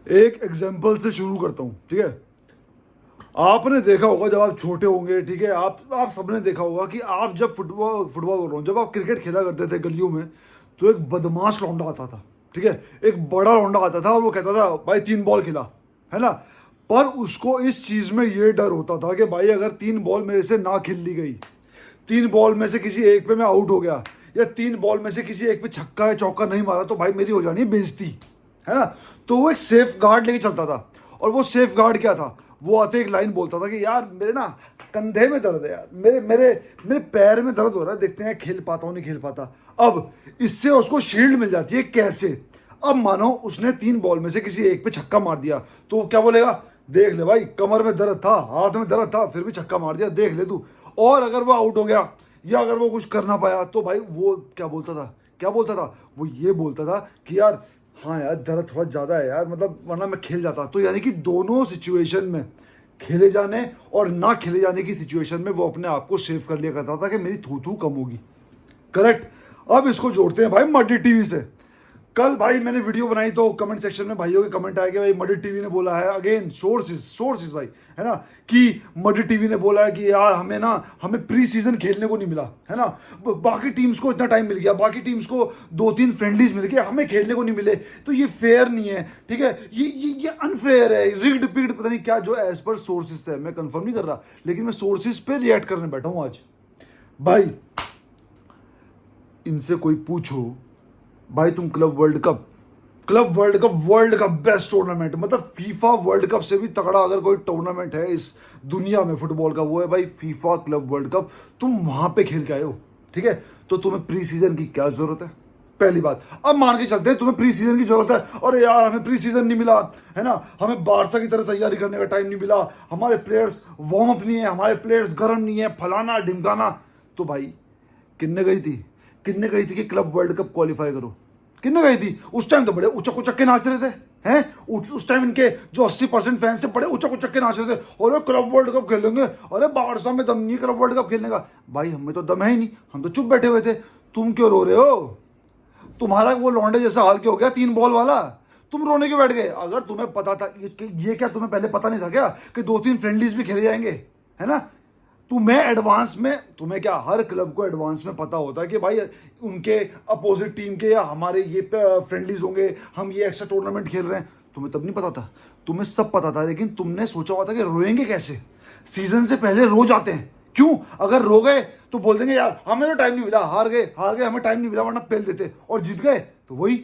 एक एग्जाम्पल से शुरू करता हूँ, ठीक है। आपने देखा होगा जब आप छोटे होंगे, ठीक है, आप सबने देखा होगा कि आप जब फुटबॉल फुटबॉल बोल रहा हूँ, जब आप क्रिकेट खेला करते थे गलियों में, तो एक बदमाश लौंडा आता था, ठीक है। एक बड़ा लौंडा आता था और वो कहता था भाई 3 बॉल खिला, है ना। पर उसको इस चीज में ये डर होता था कि भाई अगर 3 बॉल मेरे से ना खेल ली गई, 3 बॉल में से किसी एक पे मैं आउट हो गया, या 3 बॉल में से किसी एक पे छक्का या चौका नहीं मारा, तो भाई मेरी हो जानी है बेइज्जती, है ना। तो वो एक सेफ गार्ड लेके चलता था। और वो सेफ गार्ड क्या था, वो आते एक लाइन बोलता था कि यार मेरे ना कंधे में दर्द है यार, मेरे मेरे मेरे पैर में दर्द हो रहा है, देखते हैं खेल पाता हूँ नहीं खेल पाता। अब इससे उसको शील्ड मिल जाती है। कैसे? अब मानो उसने 3 बॉल में से किसी एक पे छक्का मार दिया, तो वो क्या बोलेगा, देख ले भाई कमर में दर्द था, हाथ में दर्द था, फिर भी छक्का मार दिया, देख ले तू। और अगर वो आउट हो गया या अगर वो कुछ कर ना पाया, तो भाई वो क्या बोलता था, क्या बोलता था, वो ये बोलता था कि यार हाँ यार दर्द थोड़ा ज़्यादा है यार, मतलब वरना मैं खेल जाता। तो यानी कि दोनों सिचुएशन में, खेले जाने और ना खेले जाने की सिचुएशन में, वो अपने आप को सेव कर लिया करता था कि मेरी थू थू कम होगी। करेक्ट। अब इसको जोड़ते हैं भाई मडी टीवी से। कल भाई मैंने वीडियो बनाई तो कमेंट सेक्शन में भाइयों के कमेंट आए कि भाई मडी टीवी ने बोला है, अगेन सोर्सेज भाई, है ना, कि मडी टीवी ने बोला है कि यार हमें प्री सीजन खेलने को नहीं मिला, है ना। बाकी टीम्स को इतना टाइम मिल गया, बाकी टीम्स को 2-3 फ्रेंडलीज मिल गए, हमें खेलने को नहीं मिले, तो ये फेयर नहीं है, ठीक है, ये अनफेयर है, रिग्ड पिग्ड पता नहीं क्या, जो एज पर सोर्सेज है, मैं कंफर्म नहीं कर रहा, लेकिन मैं सोर्सेज पे रिएक्ट करने बैठा हूं आज। भाई इनसे कोई पूछो, भाई तुम वर्ल्ड कप बेस्ट टूर्नामेंट, मतलब फीफा वर्ल्ड कप से भी तगड़ा अगर कोई टूर्नामेंट है इस दुनिया में फुटबॉल का, वो है भाई फीफा क्लब वर्ल्ड कप। तुम वहां पे खेल के आए हो, ठीक है, तो तुम्हें प्री सीजन की क्या जरूरत है? पहली बात। अब मान के चलते हैं तुम्हें प्री सीजन की जरूरत है, और यार हमें प्री सीजन नहीं मिला, है ना, हमें बारसा की तरह तैयारी करने का टाइम नहीं मिला, हमारे प्लेयर्स वार्म अप नहीं है, हमारे प्लेयर्स गर्म नहीं है, फलाना ढिमकाना। तो भाई किन्ने गई थी कि क्लब वर्ल्ड कप क्वालिफाई करो? किन्ने गई थी? उस टाइम तो बड़े उचक उचक के नाच रहे थे, हैं, उस टाइम इनके जो 80% फैंस से बड़े उचक उचक के नाच रहे थे, अरे क्लब वर्ल्ड कप खेलेंगे, अरे बारसा में दम नहीं है क्लब वर्ल्ड कप खेलने का। भाई हमें तो दम है ही नहीं, हम तो चुप बैठे हुए थे। तुम क्यों रो रहे हो? तुम्हारा वो लौंडे जैसा हाल क्यों हो गया 3 बॉल वाला? तुम रोने क्यों बैठ गए? अगर तुम्हें पता था ये क्या तुम्हें पहले पता नहीं था क्या कि 2-3 फ्रेंडलीज भी खेले जाएंगे, है ना। तुम्हें एडवांस में, तुम्हें क्या हर क्लब को एडवांस में पता होता है कि भाई उनके अपोजिट टीम के या हमारे ये फ्रेंडलीज होंगे, हम ये एक्स्ट्रा टूर्नामेंट खेल रहे हैं। तुम्हें तब नहीं पता था? तुम्हें सब पता था, लेकिन तुमने सोचा हुआ था कि रोएंगे कैसे, सीजन से पहले रो जाते हैं। क्यों? अगर रो गए तो बोल देंगे यार हमें तो टाइम नहीं मिला, हार गए हमें टाइम नहीं मिला, वरना पेल देते, और जीत गए तो वही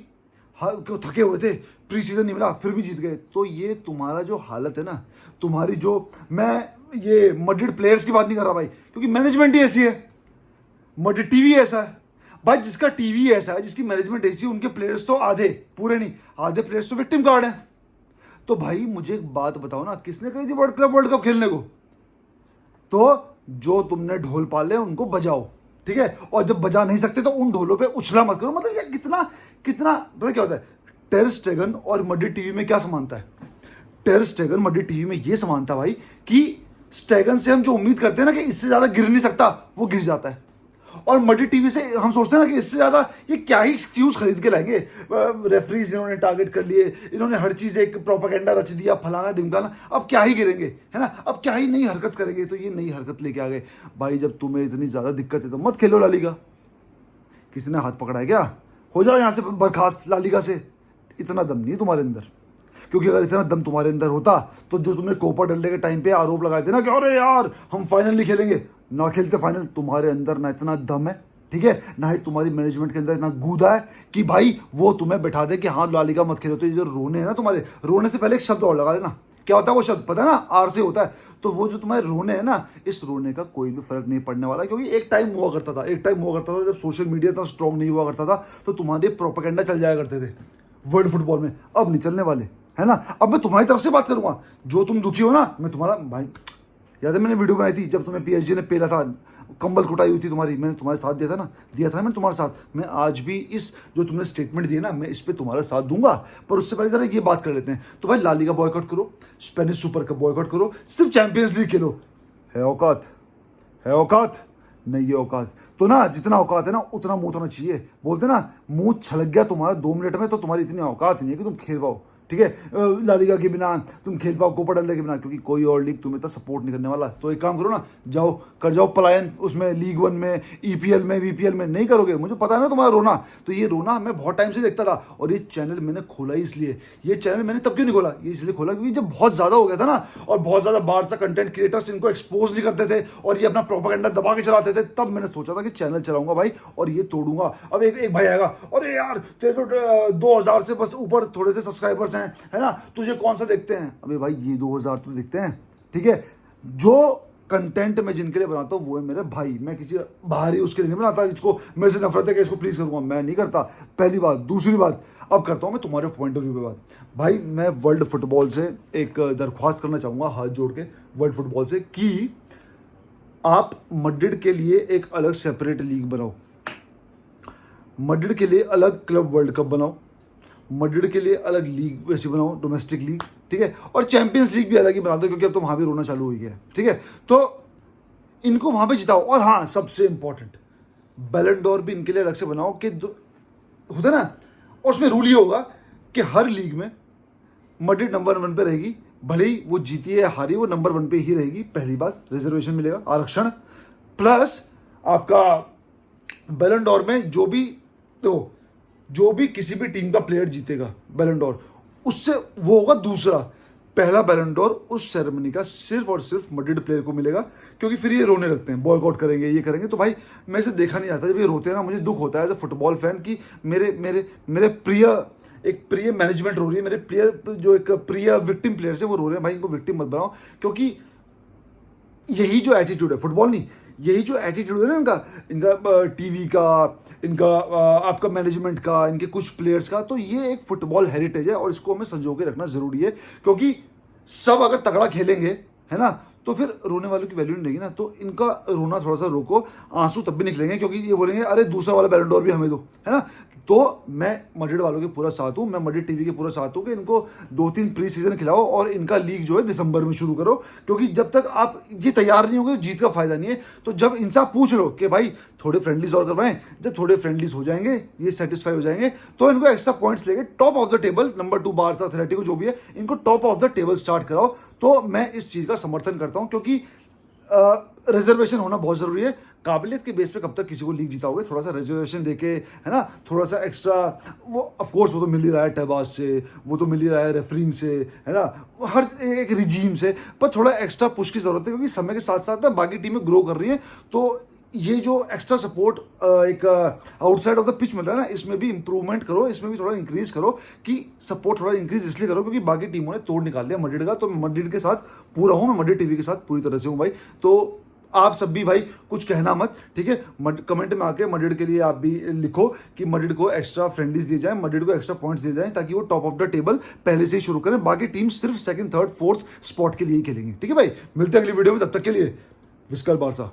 क्यों थके हुए थे, प्री सीजन नहीं मिला फिर भी जीत गए। तो ये तुम्हारा जो हालत है ना, तुम्हारी जो, मैं ये मड्रिड प्लेयर्स की बात नहीं कर रहा भाई, क्योंकि मैनेजमेंट ही ऐसी है, मड्रिड टीवी ऐसा है भाई, जिसका टीवी ऐसा है, जिसकी मैनेजमेंट ऐसी है, उनके प्लेयर्स तो आधे, पूरे नहीं, आधे प्लेयर्स तो विक्टिम कार्ड हैं। तो भाई मुझे एक बात बताओ ना, किसने कही थी वर्ल्ड कप खेलने को? तो जो तुमने ढोल पाले उनको बजाओ, ठीक है, और जब बजा नहीं सकते तो उन ढोलों पे उछला मत करो। मतलब ये कितना कितना पता क्या होता है? टेर स्टेगन और मड्रिड टीवी में क्या समानता है? टेर स्टेगन मड्रिड टीवी में ये समानता भाई कि स्टेगन से हम जो उम्मीद करते हैं ना कि इससे ज्यादा गिर नहीं सकता, वो गिर जाता है। और मड्रिड टीवी से हम सोचते हैं ना कि इससे ज्यादा ये क्या ही एक्सक्यूज खरीद के लाएंगे, रेफरीज इन्होंने टारगेट कर लिए, इन्होंने हर चीज एक प्रोपेगेंडा रच दिया, फलाना ढिमकाना, अब क्या ही गिरेंगे, है ना, अब क्या ही नई हरकत करेंगे। तो ये नई हरकत लेके आ गए। भाई जब तुम्हें इतनी ज्यादा दिक्कत है तो मत खेलो ला लीगा। किसी ने हाथ पकड़ा है क्या? हो जाओ यहां से बर्खास्त ला लीगा से। इतना दम नहीं है तुम्हारे अंदर, क्योंकि अगर इतना दम तुम्हारे अंदर होता तो जो तुमने कोपा डलने के टाइम पे आरोप लगाए थे ना कि अरे यार हम फाइनल नहीं खेलेंगे, ना खेलते फाइनल, तुम्हारे अंदर ना इतना दम है, ठीक है, ना ही तुम्हारी मैनेजमेंट के अंदर इतना गूदा है कि भाई वो तुम्हें बैठा दे कि हाँ ला लीगा मत खेलो। तो ये जो रोने हैं ना तुम्हारे, रोने से पहले एक शब्द और लगा लेना। क्या होता है वो शब्द? पता है ना, आर से होता है। तो वो जो तुम्हारे रोने हैं ना, इस रोने का कोई भी फर्क नहीं पड़ने वाला, क्योंकि एक टाइम हुआ करता था जब सोशल मीडिया इतना स्ट्रांग नहीं हुआ करता था, तो तुम्हारे प्रोपेगेंडा चल जाया करते थे वर्ल्ड फुटबॉल में। अब नहीं चलने वाले, है ना। अब मैं तुम्हारी तरफ से बात करूंगा, जो तुम दुखी हो ना, मैं तुम्हारा भाई, याद है मैंने वीडियो बनाई थी जब तुम्हें पीएसजी ने पेला था, कंबल कुटाई हुई थी तुम्हारी, मैंने तुम्हारे साथ दिया था मैंने तुम्हारे साथ। मैं आज भी इस जो तुमने स्टेटमेंट दी ना, मैं इस पे तुम्हारा साथ दूंगा। पर उससे पहले जरा ये बात कर लेते हैं। तो भाई ला लीगा बॉयकॉट करो, स्पेनिश सुपर कप बॉयकॉट करो, सिर्फ चैंपियंस लीग खेलो। है औकात? है औकात? नहीं है औकात तो ना, जितना औकात है ना उतना मुंह होना चाहिए। बोलते ना, मुंह छलक गया तुम्हारा 2 मिनट में, तो तुम्हारी इतनी औकात नहीं है कि तुम खेल पाओ, ठीक है, ला लीगा के बिना तुम खेल पाओ, कोपा डेल रे के बिना, क्योंकि कोई और लीग तुम्हें इतना सपोर्ट नहीं करने वाला। तो एक काम करो ना, जाओ कर जाओ पलायन, उसमें लीग वन में, ईपीएल में, वीपीएल में। नहीं करोगे, मुझे पता है ना तुम्हारा रोना। तो ये रोना मैं बहुत टाइम से देखता था, और ये चैनल मैंने खोला ही इसलिए। ये चैनल मैंने तब क्यों नहीं खोला, ये इसलिए खोला क्योंकि जब बहुत ज्यादा हो गया था ना, और बहुत ज्यादा बाहर से कंटेंट क्रिएटर्स इनको एक्सपोज नहीं करते थे, और ये अपना प्रोपेगेंडा दबा के चलाते थे, तब मैंने सोचा था कि चैनल चलाऊंगा भाई और ये तोड़ूंगा। अब एक भाई आएगा, अरे यार तेरे तो 2000 से बस ऊपर थोड़े से सब्सक्राइबर्स हैं, है ना, तुझे कौन सा देखते हैं? अबे भाई ये 2000 तो देखते हैं, ठीक है। जो कंटेंट मैं जिनके लिए बनाता हूँ वो है मेरे भाई, मैं किसी बाहरी उसके लिए नहीं बनाता जिसको मेरे से नफरत है कि इसको प्लीज करूंगा, मैं नहीं करता। पहली बात। दूसरी बात, अब करता हूँ मैं तुम्हारे पॉइंट ऑफ व्यू पे बात। भाई मैं वर्ल्ड फुटबॉल से एक दरख्वास्त करना चाहूंगा हाथ जोड़ के, वर्ल्ड फुटबॉल से, कि आप मैड्रिड के लिए एक अलग सेपरेट लीग बनाओ, मैड्रिड के लिए अलग क्लब वर्ल्ड कप बनाओ, मैड्रिड के लिए अलग लीग वैसे बनाओ, डोमेस्टिक लीग, ठीक है, और चैंपियंस लीग भी अलग ही बना दो, क्योंकि अब तो वहां भी रोना चालू हो गया है, ठीक है। तो इनको वहां पे जिताओ। और हाँ, सबसे इंपॉर्टेंट, बैलन डोर भी इनके लिए अलग से बनाओ, कि होता ना, और उसमें रूल ये होगा कि हर लीग में मैड्रिड नंबर 1 पे रहेगी, भले ही वो जीती है हारी, वो नंबर 1 पे ही रहेगी। पहली बात, रिजर्वेशन मिलेगा, आरक्षण, प्लस आपका बैलन डोर में जो भी किसी भी टीम का प्लेयर जीतेगा बैलन डोर, उससे वो होगा दूसरा। पहला बैलन डोर उस सेरेमनी का सिर्फ और सिर्फ मैड्रिड प्लेयर को मिलेगा, क्योंकि फिर ये रोने लगते हैं, बॉयकॉट करेंगे, ये करेंगे। तो भाई मैं इसे देखा नहीं जाता, जब ये रोते हैं ना मुझे दुख होता है एज अ फुटबॉल फैन, कि मेरे प्रिय मैनेजमेंट रो रही है, मेरे प्लेयर जो एक प्रिय विक्टिम प्लेयर्स है वो रो रहे हैं। भाई इनको विक्टिम मत बनाओ, क्योंकि यही जो एटीट्यूड है, फुटबॉल नहीं, यही जो एटीट्यूड है ना इनका टीवी का, इनका आपका मैनेजमेंट का, इनके कुछ प्लेयर्स का, तो ये एक फुटबॉल हेरिटेज है और इसको हमें संजो के रखना जरूरी है। क्योंकि सब अगर तगड़ा खेलेंगे, है ना, तो फिर रोने वालों की वैल्यू नहीं रहेगी ना। तो इनका रोना थोड़ा सा रोको, आंसू तब भी निकलेंगे, क्योंकि ये बोलेंगे अरे दूसरा वाला बैलन डोर भी हमें दो, है ना। तो मैं मैड्रिड वालों के पूरा साथ हूँ, मैं मैड्रिड टीवी के पूरा साथ हूँ कि इनको 2-3 प्री सीजन खिलाओ और इनका लीग जो है दिसंबर में शुरू करो, क्योंकि जब तक आप ये तैयार नहीं होंगे तो जीत का फायदा नहीं है। तो जब इनसे आप पूछ लो कि भाई थोड़े फ्रेंडलीज और करवाएं, जब थोड़े फ्रेंडलीज हो जाएंगे, ये सेटिस्फाई हो जाएंगे, तो इनको एक्स्ट्रा पॉइंट्स लेके top of the table, number 2 Barca, Atletico जो भी है, इनको top of the table start कराओ। तो मैं इस चीज का समर्थन करता हूँ, क्योंकि रिजर्वेशन होना बहुत जरूरी है। काबिलियत के बेस पे कब तक किसी को लीग जिताओगे, थोड़ा सा रिजर्वेशन देके, है ना, थोड़ा सा एक्स्ट्रा, वो ऑफकोर्स वो तो मिल ही रहा है टैबाज से, वो तो मिल ही रहा है रेफरिंग से, है ना, हर एक रिजीम से, पर थोड़ा एक्स्ट्रा पुश की जरूरत है, क्योंकि समय के साथ साथ ना बाकी टीमें ग्रो कर रही हैं। तो ये जो एक्स्ट्रा सपोर्ट एक आउटसाइड ऑफ द पिच मिल रहा है ना, इसमें भी इंप्रूवमेंट करो, इसमें भी थोड़ा इंक्रीज करो, कि सपोर्ट थोड़ा इंक्रीज इसलिए करो क्योंकि बाकी टीमों ने तोड़ निकाल लिया मैड्रिड का। तो मैड्रिड के साथ पूरा हूँ, मैं मैड्रिड टीवी के साथ पूरी तरह से हूँ भाई। तो आप सब भी भाई कुछ कहना मत, ठीक है, कमेंट में आके मैड्रिड के लिए आप भी लिखो कि मैड्रिड को एक्स्ट्रा फ्रेंडलीज दिए जाए, मैड्रिड को एक्स्ट्रा पॉइंट्स दिए जाए, ताकि वो टॉप ऑफ द टेबल पहले से ही शुरू करें, बाकी टीम सिर्फ 2nd, 3rd, 4th स्पॉट के लिए ही खेलेंगी, ठीक है भाई। मिलते हैं अगली वीडियो में, तब तक के लिए विस्कल बारसा।